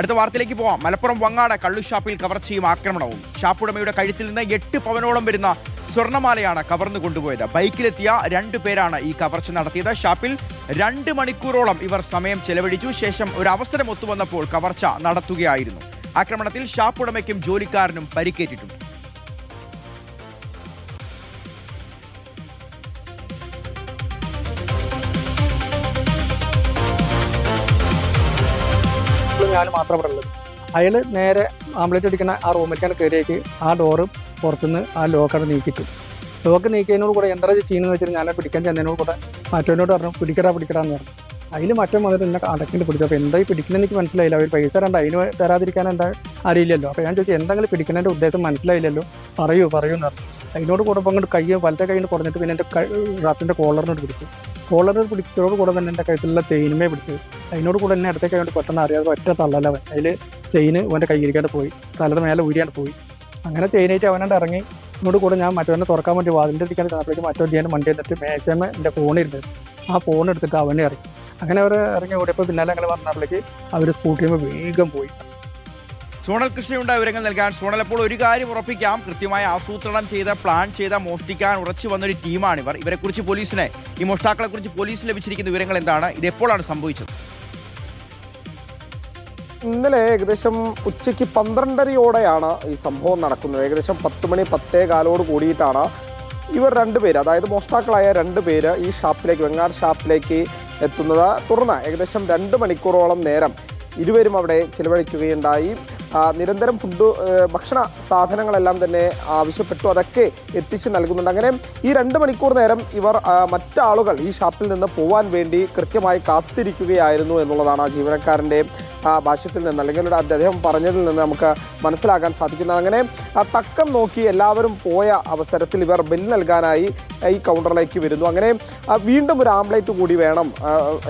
അടുത്ത വാർത്തയിലേക്ക് പോവാം. മലപ്പുറം വങ്ങാട് കള്ളുഷാപ്പിൽ കവർച്ചയും ആക്രമണവും. ഷാപ്പുടമയുടെ കഴുത്തിൽ നിന്ന് 8 പവനോളം വരുന്ന സ്വർണ്ണമാലയാണ് കവർന്നു കൊണ്ടുപോയത്. ബൈക്കിലെത്തിയ 2 പേരാണ് ഈ കവർച്ച നടത്തിയത്. ഷാപ്പിൽ 2 മണിക്കൂറോളം ഇവർ സമയം ചെലവഴിച്ചു. ശേഷം ഒരു അവസരം ഒത്തുവന്നപ്പോൾ കവർച്ച നടത്തുകയായിരുന്നു. ആക്രമണത്തിൽ ഷാപ്പുടമയ്ക്കും ജോലിക്കാരനും പരിക്കേറ്റിട്ടുണ്ട്. ഞാൻ മാത്രം ഇവിടെ ഉള്ളത്. അയാൾ നേരെ ആംബ്ലേറ്റ് അടിക്കുന്ന ആ റൂമിലേക്കാണ് കയറിയേക്ക് ആ ഡോറ് പുറത്തുനിന്ന് ആ ലോക്കാണ് നീക്കിയിട്ടു. ലോക്ക് നീക്കിയതിനോട് കൂടെ എന്താ ചെയ്യുന്നത് വെച്ചാൽ ഞാൻ പിടിക്കാൻ ചെന്നതിനോട് കൂടെ മറ്റവനോട് പറഞ്ഞു പിടിക്കടാന്ന് പറഞ്ഞു. അതിൽ മറ്റേ വന്നിട്ട് എന്നെ അടക്കിട്ട് പിടിച്ചു. അപ്പോൾ എന്തായി പിടിക്കുന്നത് എനിക്ക് മനസ്സിലായില്ല. അവർ പൈസ രണ്ട് അതിന് തരാതിരിക്കാൻ എന്താ അറിയില്ലല്ലോ. അപ്പോൾ ഞാൻ ചോദിച്ചു എന്തെങ്കിലും പിടിക്കുന്നതിൻ്റെ ഉദ്ദേശം മനസ്സിലായില്ലല്ലോ, പറയൂ എന്ന് പറഞ്ഞു. അതിനോട് കൂടെ അപ്പോൾ അങ്ങോട്ട് വലത്തെ കൈ കുറഞ്ഞിട്ട് പിന്നെ എൻ്റെ റാത്തിൻ്റെ കോളറിനോട് പിടിച്ചു. കോളറിൽ പിടിച്ചതോട് കൂടെ തന്നെ എൻ്റെ കഴുത്തിലുള്ള ചെയിനുമേ പിടിച്ചത്. അതിനോട് കൂടെ എന്നെ അടുത്തേക്ക് വേണ്ടി പെട്ടെന്ന് അറിയാതെ ഒറ്റ തള്ളലവൻ അതിൽ ചെയിന് അവൻ്റെ കയ്യിരിക്കാണ്ട് പോയി, തലയുടെ മേലെ ഊരിയാണ്ട് പോയി. അങ്ങനെ ചെയിനായിട്ട് അവനാണ്ട് ഇറങ്ങി. എന്നോട് കൂടെ ഞാൻ മറ്റവനെ തുറക്കാൻ വേണ്ടി വാതിൻ്റെ ഇരിക്കാൻ ചെന്നപ്പോഴേക്കും മറ്റൊരു ചെയ്യാൻ വണ്ടി എന്നിട്ട് മേശമ എൻ്റെ ഫോണിരുന്നത്. ആ ഫോൺ എടുത്തിട്ട് അവനെ ഇറങ്ങി. അങ്ങനെ അവർ ഇറങ്ങി ഓടിയപ്പോൾ പിന്നാലെ അങ്ങനെ പറഞ്ഞപ്പോഴേക്ക് അവർ സ്കൂട്ടിയുമ്പോൾ വേഗം പോയി. സോണൽ കൃഷ്ണയുടെ വിവരങ്ങൾ നൽകാൻ. സോണൽ, അപ്പോൾ ഒരു കാര്യം ഉറപ്പിക്കാം, കൃത്യമായി ആസൂത്രണം ചെയ്ത പ്ലാൻ ചെയ്ത മോഷ്ടിക്കാൻ ഉറച്ചു വന്നൊരു ടീമാണിവർ. ഇവരെക്കുറിച്ച് പോലീസിനെ, ഈ മോഷ്ടാക്കളെ കുറിച്ച് പോലീസിന് ലഭിച്ചിരിക്കുന്ന വിവരങ്ങൾ എന്താണ്? ഇത് എപ്പോഴാണ് സംഭവിച്ചത്? ഇന്നലെ ഏകദേശം ഉച്ചയ്ക്ക് 12:30യോടെയാണ് ഈ സംഭവം നടക്കുന്നത്. ഏകദേശം 10 മണി 10:15 കൂടിയിട്ടാണ് ഇവർ 2 പേര്, അതായത് മോഷ്ടാക്കളായ 2 പേര് ഈ ഷാപ്പിലേക്ക്, വെങ്ങാട് ഷാപ്പിലേക്ക് എത്തുന്നത്. തുടർന്ന് ഏകദേശം 2 മണിക്കൂറോളം നേരം ഇരുവരും അവിടെ ചിലവഴിക്കുകയുണ്ടായി. നിരന്തരം ഭക്ഷണ സാധനങ്ങളെല്ലാം തന്നെ ആവശ്യപ്പെട്ടു, അതൊക്കെ എത്തിച്ചു നൽകുന്നുണ്ട്. അങ്ങനെ ഈ 2 മണിക്കൂർ നേരം ഇവർ മറ്റാളുകൾ ഈ ഷാപ്പിൽ നിന്ന് പോവാൻ വേണ്ടി കൃത്യമായി കാത്തിരിക്കുകയായിരുന്നു എന്നുള്ളതാണ് ആ ജീവനക്കാരൻ്റെ ഭാഷ്യത്തിൽ നിന്ന്, അല്ലെങ്കിൽ അദ്ദേഹം പറഞ്ഞതിൽ നിന്ന് നമുക്ക് മനസ്സിലാക്കാൻ സാധിക്കുന്നത്. അങ്ങനെ തക്കം നോക്കി എല്ലാവരും പോയ അവസരത്തിൽ ഇവർ ബില്ല് നൽകാനായി ഈ കൗണ്ടറിലേക്ക് വരുന്നു. അങ്ങനെ വീണ്ടും ഒരു ആംബ്ലേറ്റ് കൂടി വേണം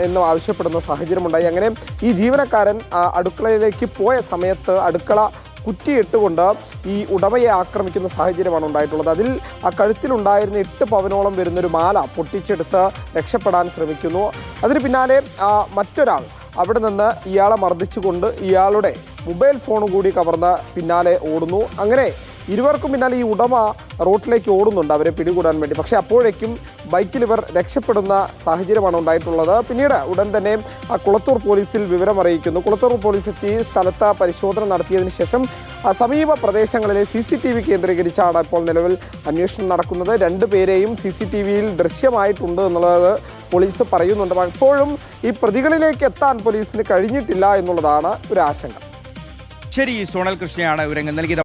എന്ന് ആവശ്യപ്പെടുന്ന സാഹചര്യമുണ്ടായി. അങ്ങനെ ഈ ജീവനക്കാരൻ അടുക്കളയിലേക്ക് പോയ സമയത്ത് അടുക്കള കുറ്റിയിട്ടുകൊണ്ട് ഈ ഉടമയെ ആക്രമിക്കുന്ന സാഹചര്യമാണ് ഉണ്ടായിട്ടുള്ളത്. അതിൽ ആ കഴുത്തിലുണ്ടായിരുന്ന 8 പവനോളം വരുന്നൊരു മാല പൊട്ടിച്ചെടുത്ത് രക്ഷപ്പെടാൻ ശ്രമിക്കുന്നു. അതിന് പിന്നാലെ മറ്റൊരാൾ അവിടെ നിന്ന് ഇയാളെ മർദ്ദിച്ചുകൊണ്ട് ഇയാളുടെ മൊബൈൽ ഫോൺ കൂടി കവർന്ന് പിന്നാലെ ഓടുന്നു. അങ്ങനെ ഇരുവർക്കും പിന്നാലെ ഈ ഉടമ റോട്ടിലേക്ക് ഓടുന്നുണ്ട് അവരെ പിടികൂടാൻ വേണ്ടി. പക്ഷേ അപ്പോഴേക്കും ബൈക്കിൽ ഇവർ രക്ഷപ്പെടുന്ന സാഹചര്യമാണ് ഉണ്ടായിട്ടുള്ളത്. പിന്നീട് ഉടൻ തന്നെ കുളത്തൂർ പോലീസിൽ വിവരം അറിയിക്കുന്നു. കുളത്തൂർ പോലീസ് എത്തി സ്ഥലത്ത് പരിശോധന നടത്തിയതിനു ശേഷം സമീപ പ്രദേശങ്ങളിലെ CCTV കേന്ദ്രീകരിച്ചാണ് ഇപ്പോൾ നിലവിൽ അന്വേഷണം നടക്കുന്നത്. 2 പേരെയും CCTVയിൽ ദൃശ്യമായിട്ടുണ്ട് എന്നുള്ളത് പോലീസ് പറയുന്നുണ്ട്. അപ്പോഴും ഈ പ്രതികളിലേക്ക് എത്താൻ പോലീസിന് കഴിഞ്ഞിട്ടില്ല എന്നുള്ളതാണ് ഒരു ആശങ്ക. ശരി, സോണൽ കൃഷ്ണയാണ് വിവരങ്ങൾ നൽകിയത്.